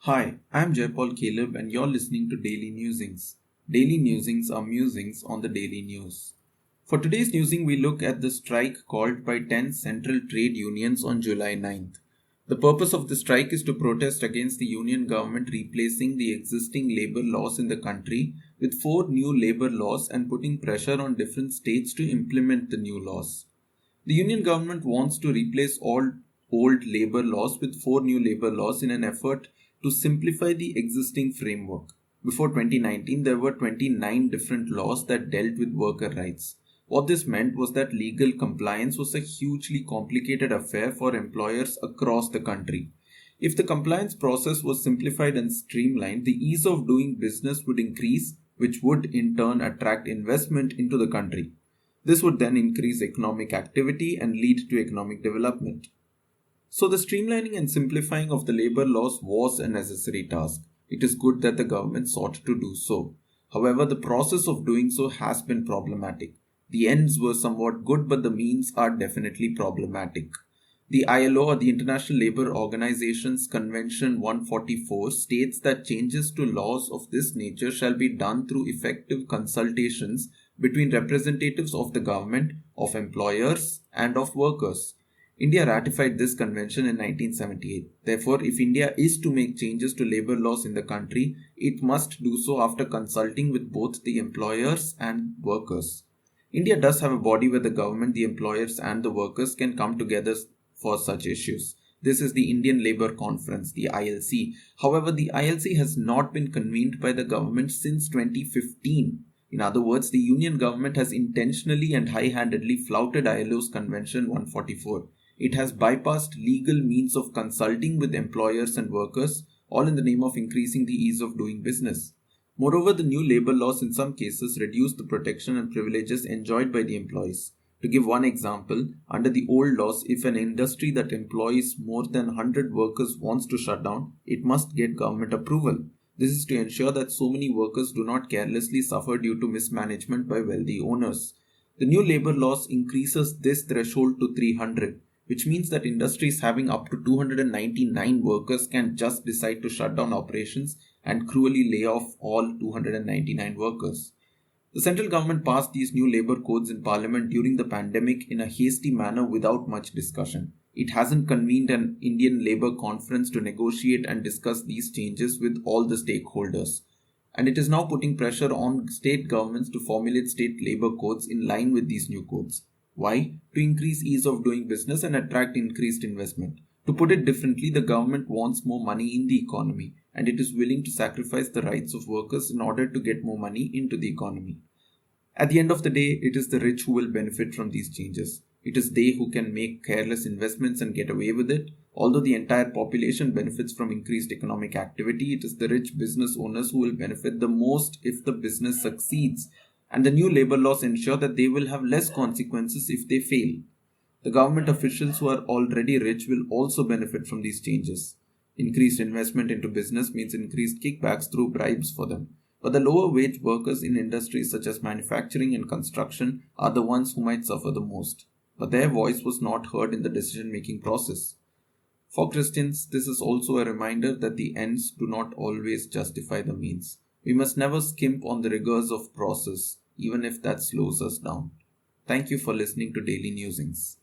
Hi, I'm Jaipal Caleb and you're listening to Daily Newsings. Daily Newsings are musings on the daily news. For today's newsing, we look at the strike called by 10 central trade unions on July 9th. The purpose of the strike is to protest against the union government replacing the existing labor laws in the country with 4 new labor laws and putting pressure on different states to implement the new laws. The union government wants to replace all old labor laws with 4 new labor laws in an effort to simplify the existing framework. Before 2019, there were 29 different laws that dealt with worker rights. What this meant was that legal compliance was a hugely complicated affair for employers across the country. If the compliance process was simplified and streamlined, the ease of doing business would increase, which would in turn attract investment into the country. This would then increase economic activity and lead to economic development. So, the streamlining and simplifying of the labor laws was a necessary task. It is good that the government sought to do so. However, the process of doing so has been problematic. The ends were somewhat good, but the means are definitely problematic. The ILO, or the International Labour Organization's Convention 144, states that changes to laws of this nature shall be done through effective consultations between representatives of the government, of employers, and of workers. India ratified this convention in 1978. Therefore, if India is to make changes to labor laws in the country, it must do so after consulting with both the employers and workers. India does have a body where the government, the employers, and the workers can come together for such issues. This is the Indian Labour Conference, the ILC. However, the ILC has not been convened by the government since 2015. In other words, the union government has intentionally and high-handedly flouted ILO's Convention 144. It has bypassed legal means of consulting with employers and workers, all in the name of increasing the ease of doing business. Moreover, the new labor laws in some cases reduce the protection and privileges enjoyed by the employees. To give one example, under the old laws, if an industry that employs more than 100 workers wants to shut down, it must get government approval. This is to ensure that so many workers do not carelessly suffer due to mismanagement by wealthy owners. The new labor laws increases this threshold to 300, which means that industries having up to 299 workers can just decide to shut down operations and cruelly lay off all 299 workers. The central government passed these new labor codes in parliament during the pandemic in a hasty manner without much discussion. It hasn't convened an Indian Labour Conference to negotiate and discuss these changes with all the stakeholders. And it is now putting pressure on state governments to formulate state labour codes in line with these new codes. Why? To increase ease of doing business and attract increased investment. To put it differently, the government wants more money in the economy, and it is willing to sacrifice the rights of workers in order to get more money into the economy. At the end of the day, it is the rich who will benefit from these changes. It is they who can make careless investments and get away with it. Although the entire population benefits from increased economic activity, it is the rich business owners who will benefit the most if the business succeeds. And the new labor laws ensure that they will have less consequences if they fail. The government officials who are already rich will also benefit from these changes. Increased investment into business means increased kickbacks through bribes for them. But the lower wage workers in industries such as manufacturing and construction are the ones who might suffer the most. But their voice was not heard in the decision making process. For Christians, this is also a reminder that the ends do not always justify the means. We must never skimp on the rigors of process, even if that slows us down. Thank you for listening to Daily Newsings.